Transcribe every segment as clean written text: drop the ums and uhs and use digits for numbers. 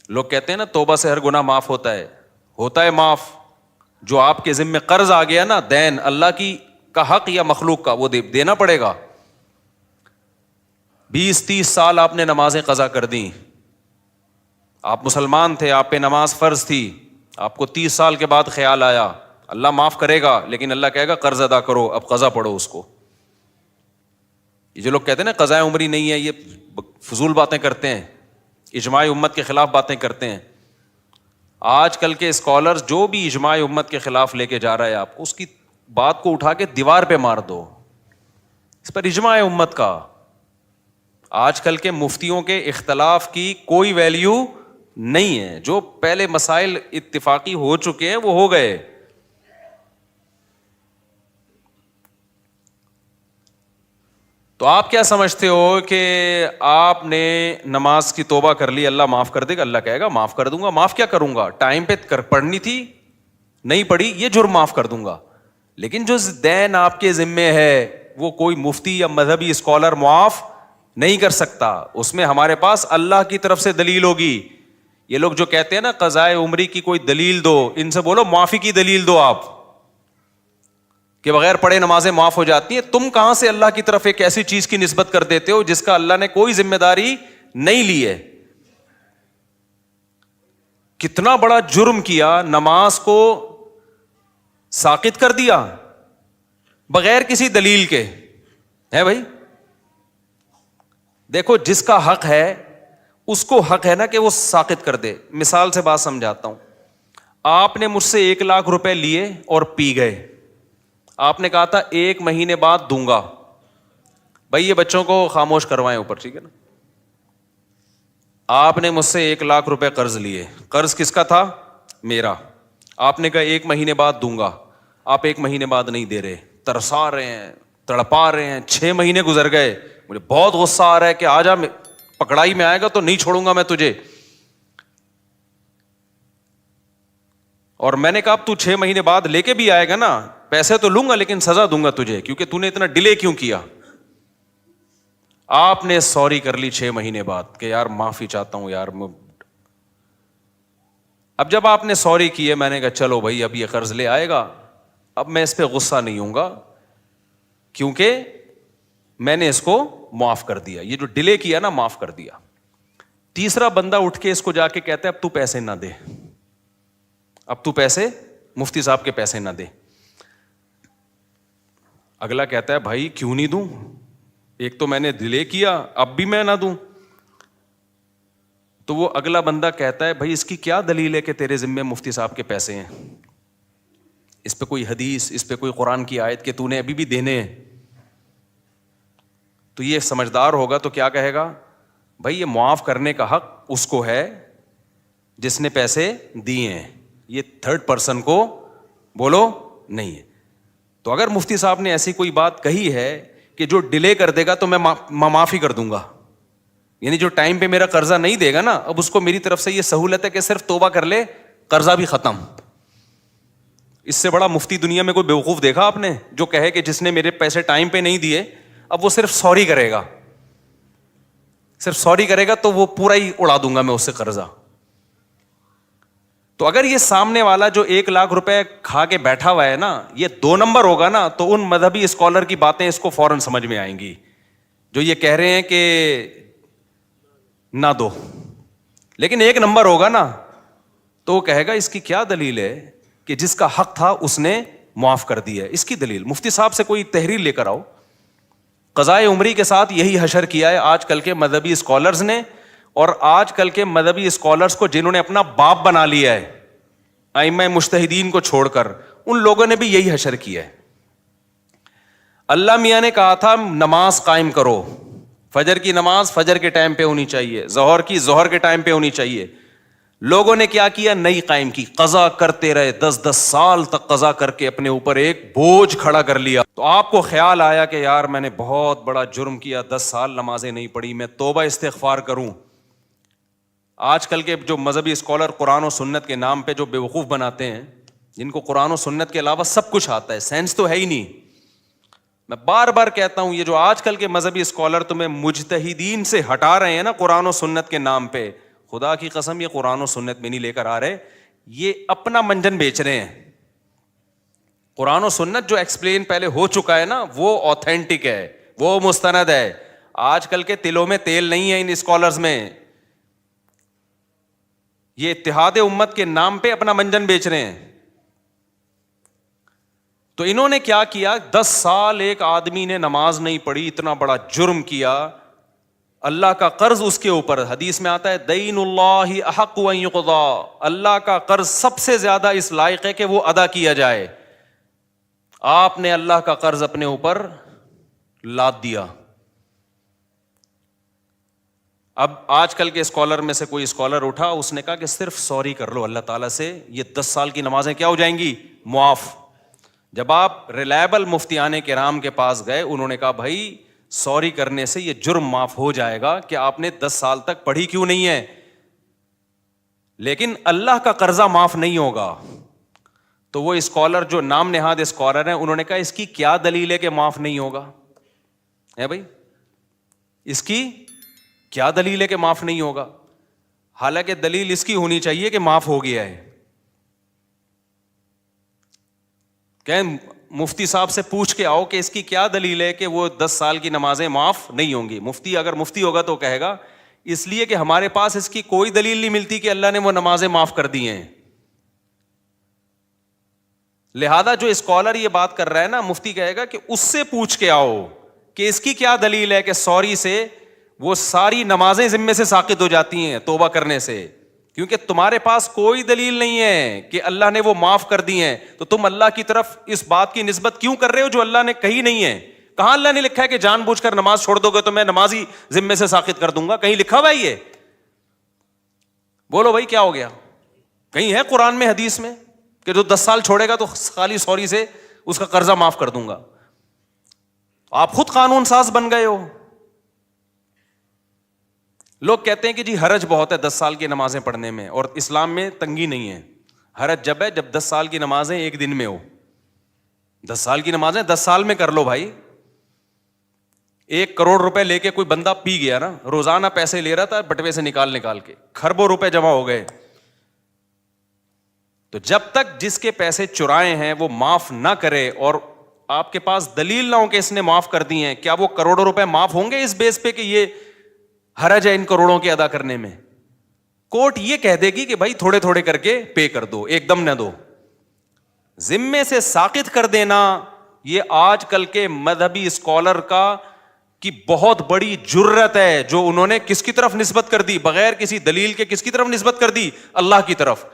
لوگ کہتے ہیں نا توبہ سے ہر گناہ معاف ہوتا ہے معاف. جو آپ کے ذمہ قرض آ گیا نا، دین اللہ کی کا حق یا مخلوق کا، وہ دینا پڑے گا. 20-30 سال آپ نے نمازیں قضا کر دیں، آپ مسلمان تھے، آپ پہ نماز فرض تھی، آپ کو 30 سال کے بعد خیال آیا، اللہ معاف کرے گا، لیکن اللہ کہے گا قرض ادا کرو، اب قضا پڑھو اس کو. یہ جو لوگ کہتے ہیں نا قضاء عمری نہیں ہے، یہ فضول باتیں کرتے ہیں، اجماع امت کے خلاف باتیں کرتے ہیں. آج کل کے اسکالرز جو بھی اجماع امت کے خلاف لے کے جا رہا ہے آپ کو، اس کی بات کو اٹھا کے دیوار پہ مار دو. اس پر اجماع امت کا، آج کل کے مفتیوں کے اختلاف کی کوئی ویلیو نہیں ہے. جو پہلے مسائل اتفاقی ہو چکے ہیں وہ ہو گئے. تو آپ کیا سمجھتے ہو کہ آپ نے نماز کی توبہ کر لی، اللہ معاف کر دے گا؟ اللہ کہے گا معاف کر دوں گا. معاف کیا کروں گا؟ ٹائم پہ پڑھنی تھی نہیں پڑھی، یہ جرم معاف کر دوں گا. لیکن جو دین آپ کے ذمے ہے وہ کوئی مفتی یا مذہبی اسکالر معاف نہیں کر سکتا. اس میں ہمارے پاس اللہ کی طرف سے دلیل ہوگی. یہ لوگ جو کہتے ہیں نا قضائے عمری کی کوئی دلیل دو، ان سے بولو معافی کی دلیل دو آپ، کہ بغیر پڑھے نمازیں معاف ہو جاتی ہیں. تم کہاں سے اللہ کی طرف ایک ایسی چیز کی نسبت کر دیتے ہو جس کا اللہ نے کوئی ذمہ داری نہیں لی ہے؟ کتنا بڑا جرم کیا، نماز کو ساقط کر دیا بغیر کسی دلیل کے. ہے بھائی، دیکھو جس کا حق ہے اس کو حق ہے نا کہ وہ ساقط کر دے. مثال سے بات سمجھاتا ہوں. آپ نے مجھ سے 1,00,000 روپے لیے اور پی گئے. آپ نے کہا تھا 1 مہینے بعد دوں گا. بھائی یہ بچوں کو خاموش کروائیں اوپر، ٹھیک ہے نا. آپ نے مجھ سے 1,00,000 روپے قرض لیے. قرض کس کا تھا؟ میرا. آپ نے کہا 1 مہینے بعد دوں گا. آپ 1 مہینے بعد نہیں دے رہے، ترسا رہے ہیں، تڑپا رہے ہیں. 6 مہینے گزر گئے، مجھے بہت غصہ آ رہا ہے کہ آ جا، پکڑائی میں آئے گا تو نہیں چھوڑوں گا میں تجھے. اور میں نے کہا اب تو 6 مہینے بعد لے کے بھی آئے گا نا، پیسے تو لوں گا لیکن سزا دوں گا تجھے، کیونکہ تو نے اتنا ڈیلے کیوں کیا. آپ نے سوری کر لی 6 مہینے بعد کہ یار معافی چاہتا ہوں یار. اب جب آپ نے سوری کی ہے، میں نے کہا چلو بھائی اب یہ قرض لے آئے گا، اب میں اس پہ غصہ نہیں ہوں گا کیونکہ میں نے اس کو معاف کر دیا. یہ جو ڈیلے کیا نا معاف کر دیا. تیسرا بندہ اٹھ کے اس کو جا کے کہتا ہے اب تو پیسے نہ دے، اب تو پیسے، مفتی صاحب کے پیسے نہ دے. اگلا کہتا ہے بھائی کیوں نہیں دوں، ایک تو میں نے ڈیلے کیا، اب بھی میں نہ دوں. تو وہ اگلا بندہ کہتا ہے بھائی اس کی کیا دلیل ہے کہ تیرے ذمے مفتی صاحب کے پیسے ہیں؟ اس پہ کوئی حدیث، اس پہ کوئی قرآن کی آیت کہ تو نے ابھی بھی دینے ہیں؟ تو یہ سمجھدار ہوگا تو کیا کہے گا؟ بھائی یہ معاف کرنے کا حق اس کو ہے جس نے پیسے دیے ہیں، یہ تھرڈ پرسن کو بولو نہیں ہے. تو اگر مفتی صاحب نے ایسی کوئی بات کہی ہے کہ جو ڈیلے کر دے گا تو میں معافی کر دوں گا، یعنی جو ٹائم پہ میرا قرضہ نہیں دے گا نا، اب اس کو میری طرف سے یہ سہولت ہے کہ صرف توبہ کر لے، قرضہ بھی ختم. اس سے بڑا مفتی دنیا میں کوئی بیوقوف دیکھا آپ نے جو کہے کہ جس نے میرے پیسے ٹائم پہ نہیں دیے اب وہ صرف سوری کرے گا، صرف سوری کرے گا تو وہ پورا ہی اڑا دوں گا میں اس سے قرضہ. تو اگر یہ سامنے والا جو 1,00,000 روپے کھا کے بیٹھا ہوا ہے نا، یہ 2 نمبر ہوگا نا، تو ان مذہبی اسکالر کی باتیں اس کو فوراً سمجھ میں آئیں گی جو یہ کہہ رہے ہیں کہ نہ دو. لیکن 1 نمبر ہوگا نا تو وہ کہے گا اس کی کیا دلیل ہے کہ جس کا حق تھا اس نے معاف کر دیا ہے. اس کی دلیل مفتی صاحب سے کوئی تحریر لے کر آؤ. قضائے عمری کے ساتھ یہی حشر کیا ہے آج کل کے مذہبی اسکالرز نے، اور آج کل کے مذہبی اسکالرز کو جنہوں نے اپنا باپ بنا لیا ہے ائمہ مجتہدین کو چھوڑ کر، ان لوگوں نے بھی یہی حشر کیا ہے. اللہ میاں نے کہا تھا نماز قائم کرو، فجر کی نماز فجر کے ٹائم پہ ہونی چاہیے، ظہر کی ظہر کے ٹائم پہ ہونی چاہیے. لوگوں نے کیا کیا؟ نہیں قائم کی، قضا کرتے رہے، 10 سال تک قضا کر کے اپنے اوپر ایک بوجھ کھڑا کر لیا. تو آپ کو خیال آیا کہ یار میں نے بہت بڑا جرم کیا، 10 سال نمازیں نہیں پڑھی، میں توبہ استغفار کروں. آج کل کے جو مذہبی اسکالر قرآن و سنت کے نام پہ جو بیوقوف بناتے ہیں، جن کو قرآن و سنت کے علاوہ سب کچھ آتا ہے، سینس تو ہے ہی نہیں. میں بار بار کہتا ہوں یہ جو آج کل کے مذہبی اسکالر تمہیں مجتہدین سے ہٹا رہے ہیں نا قرآن و سنت کے نام پہ، خدا کی قسم یہ قرآن و سنت میں نہیں لے کر آ رہے, یہ اپنا منجن بیچ رہے ہیں. قرآن و سنت جو ایکسپلین پہلے ہو چکا ہے نا, وہ اوتھینٹک ہے, وہ مستند ہے. آج کل کے تلوں میں تیل نہیں ہے ان اسکالرز میں. یہ اتحاد امت کے نام پہ اپنا منجن بیچ رہے ہیں. تو انہوں نے کیا کیا, 10 سال ایک آدمی نے نماز نہیں پڑھی, اتنا بڑا جرم کیا, اللہ کا قرض اس کے اوپر. حدیث میں آتا ہے دین اللہ احق ان یقضا, اللہ کا قرض سب سے زیادہ اس لائق ہے کہ وہ ادا کیا جائے. آپ نے اللہ کا قرض اپنے اوپر لاد دیا. اب آج کل کے اسکالر میں سے کوئی اسکالر اٹھا, اس نے کہا کہ صرف سوری کر لو اللہ تعالیٰ سے, یہ 10 سال کی نمازیں کیا ہو جائیں گی, معاف. جب آپ ریلائبل مفتیان کرام کے پاس گئے, انہوں نے کہا بھائی سوری کرنے سے یہ جرم معاف ہو جائے گا کہ آپ نے 10 سال تک پڑھی کیوں نہیں ہے, لیکن اللہ کا قرضہ معاف نہیں ہوگا. تو وہ اسکالر جو نام نہاد اسکالر ہیں, انہوں نے کہا اس کی کیا دلیل ہے کہ معاف نہیں ہوگا, ہے بھائی اس کی کیا دلیل ہے کہ معاف نہیں ہوگا, حالانکہ دلیل اس کی ہونی چاہیے کہ معاف ہو گیا ہے. کہ مفتی صاحب سے پوچھ کے آؤ کہ اس کی کیا دلیل ہے کہ وہ 10 سال کی نمازیں معاف نہیں ہوں گی. مفتی اگر مفتی ہوگا تو کہے گا اس لیے کہ ہمارے پاس اس کی کوئی دلیل نہیں ملتی کہ اللہ نے وہ نمازیں معاف کر دی ہیں. لہذا جو اسکالر یہ بات کر رہا ہے نا, مفتی کہے گا کہ اس سے پوچھ کے آؤ کہ اس کی کیا دلیل ہے کہ سوری سے وہ ساری نمازیں ذمے سے ساقط ہو جاتی ہیں توبہ کرنے سے, کیونکہ تمہارے پاس کوئی دلیل نہیں ہے کہ اللہ نے وہ معاف کر دی ہیں. تو تم اللہ کی طرف اس بات کی نسبت کیوں کر رہے ہو جو اللہ نے کہی نہیں ہے. کہاں اللہ نے لکھا ہے کہ جان بوجھ کر نماز چھوڑ دو گے تو میں نماز ہی ذمے سے ساقط کر دوں گا؟ کہیں لکھا ہوا ہے یہ؟ بولو بھائی کیا ہو گیا؟ کہیں ہے قرآن میں حدیث میں کہ جو 10 سال چھوڑے گا تو خالی سوری سے اس کا قرضہ معاف کر دوں گا؟ آپ خود قانون ساز بن گئے ہو. لوگ کہتے ہیں کہ جی حرج بہت ہے 10 سال کی نمازیں پڑھنے میں, اور اسلام میں تنگی نہیں ہے. حرج جب ہے جب 10 سال کی نمازیں ایک دن میں ہو. 10 سال کی نمازیں 10 سال میں کر لو بھائی. 1 کروڑ روپے لے کے کوئی بندہ پی گیا نا, روزانہ پیسے لے رہا تھا بٹوے سے نکال کے, کھربوں روپے جمع ہو گئے. تو جب تک جس کے پیسے چرائے ہیں وہ معاف نہ کرے اور آپ کے پاس دلیل نہ ہو کہ اس نے معاف کر دی ہیں, کیا وہ کروڑوں روپے معاف ہوں گے اس بیس پہ کہ یہ حرج ہے ان کروڑوں کے ادا کرنے میں؟ کورٹ یہ کہہ دے گی کہ بھائی تھوڑے تھوڑے کر کے پے کر دو, ایک دم نہ دو. ذمے سے ساقط کر دینا یہ آج کل کے مذہبی اسکالر کی بہت بڑی جرت ہے, جو انہوں نے کس کی طرف نسبت کر دی بغیر کسی دلیل کے, کس کی طرف نسبت کر دی؟ اللہ کی طرف.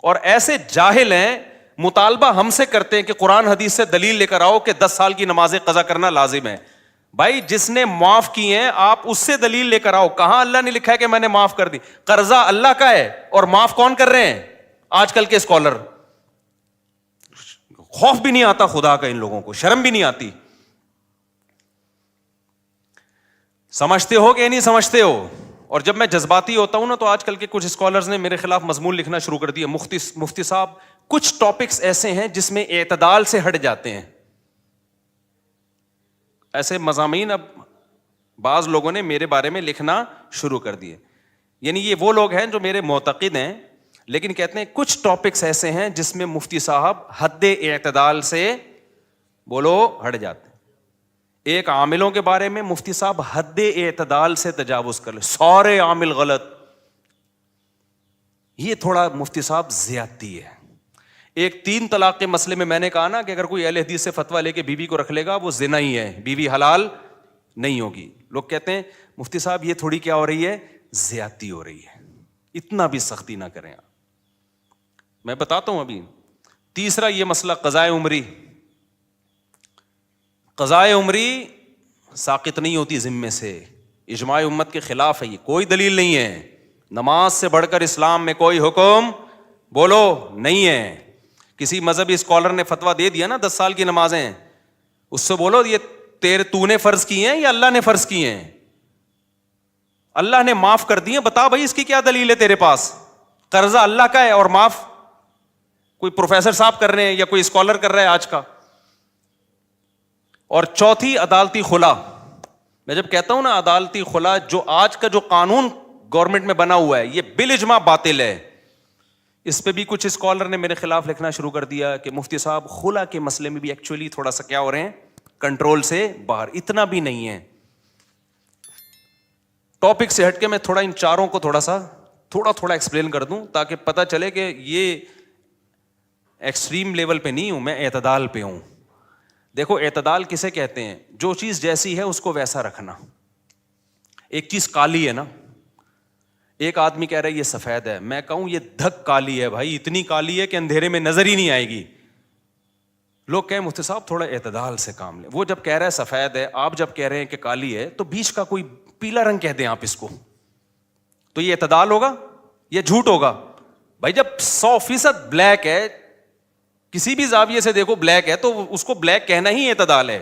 اور ایسے جاہل ہیں, مطالبہ ہم سے کرتے ہیں کہ قرآن حدیث سے دلیل لے کر آؤ کہ 10 سال کی نمازیں قضا کرنا لازم ہے. بھائی جس نے معاف کی ہیں آپ اس سے دلیل لے کر آؤ. کہاں اللہ نے لکھا ہے کہ میں نے معاف کر دی؟ قرضہ اللہ کا ہے اور معاف کون کر رہے ہیں؟ آج کل کے اسکالر. خوف بھی نہیں آتا خدا کا ان لوگوں کو, شرم بھی نہیں آتی. سمجھتے ہو کہ نہیں سمجھتے ہو؟ اور جب میں جذباتی ہوتا ہوں نا تو آج کل کے کچھ اسکالرز نے میرے خلاف مضمون لکھنا شروع کر دیا. مفتی صاحب کچھ ٹاپکس ایسے ہیں جس میں اعتدال سے ہٹ جاتے ہیں. ایسے مضامین اب بعض لوگوں نے میرے بارے میں لکھنا شروع کر دیے. یعنی یہ وہ لوگ ہیں جو میرے معتقد ہیں لیکن کہتے ہیں کچھ ٹاپکس ایسے ہیں جس میں مفتی صاحب حد اعتدال سے بولو ہٹ جاتے ہیں. ایک عاملوں کے بارے میں مفتی صاحب حد اعتدال سے تجاوز کر لے, سارے عامل غلط. یہ تھوڑا مفتی صاحب زیادتی ہے. ایک 3 طلاق کے مسئلے میں نے کہا نا کہ اگر کوئی اہل حدیث سے فتویٰ لے کے بیوی کو رکھ لے گا وہ زنا ہی ہے, بیوی حلال نہیں ہوگی. لوگ کہتے ہیں مفتی صاحب یہ تھوڑی کیا ہو رہی ہے, زیادتی ہو رہی ہے, اتنا بھی سختی نہ کریں آپ. میں بتاتا ہوں ابھی. تیسرا یہ مسئلہ قضائے عمری. قضائے عمری ساقط نہیں ہوتی ذمے سے, اجماع امت کے خلاف ہے یہ, کوئی دلیل نہیں ہے. نماز سے بڑھ کر اسلام میں کوئی حکم بولو نہیں ہے. کسی مذہبی اسکالر نے فتویٰ دے دیا نا 10 سال کی نمازیں, اس سے بولو یہ تو نے فرض کی ہیں یا اللہ نے فرض کی ہیں؟ اللہ نے معاف کر دی ہیں, بتا بھائی اس کی کیا دلیل ہے تیرے پاس؟ قرضہ اللہ کا ہے اور معاف کوئی پروفیسر صاحب کر رہے ہیں یا کوئی اسکالر کر رہا ہے آج کا. اور چوتھی عدالتی خلا. میں جب کہتا ہوں نا عدالتی خلا, جو آج کا جو قانون گورنمنٹ میں بنا ہوا ہے, یہ بالاجماع باطل ہے. اس پہ بھی کچھ اسکالر نے میرے خلاف لکھنا شروع کر دیا کہ مفتی صاحب خلا کے مسئلے میں بھی ایکچولی تھوڑا سا کیا ہو رہے ہیں, کنٹرول سے باہر. اتنا بھی نہیں ہے. ٹاپک سے ہٹ کے میں تھوڑا ان چاروں کو تھوڑا ایکسپلین کر دوں تاکہ پتہ چلے کہ یہ ایکسٹریم لیول پہ نہیں ہوں میں, اعتدال پہ ہوں. دیکھو اعتدال کسے کہتے ہیں؟ جو چیز جیسی ہے اس کو ویسا رکھنا. ایک چیز کالی ہے نا, ایک آدمی کہہ رہا ہے یہ سفید ہے, میں کہوں یہ دھک کالی ہے بھائی, اتنی کالی ہے کہ اندھیرے میں نظر ہی نہیں آئے گی. لوگ کہیں مفتی صاحب تھوڑا اعتدال سے کام لیں. وہ جب کہہ رہا ہے سفید ہے, آپ جب کہہ رہے ہیں کہ کالی ہے, تو بیچ کا کوئی پیلا رنگ کہہ دیں آپ اس کو, تو یہ اعتدال ہوگا یا جھوٹ ہوگا؟ بھائی جب 100% بلیک ہے, کسی بھی زاویے سے دیکھو بلیک ہے, تو اس کو بلیک کہنا ہی اعتدال ہے.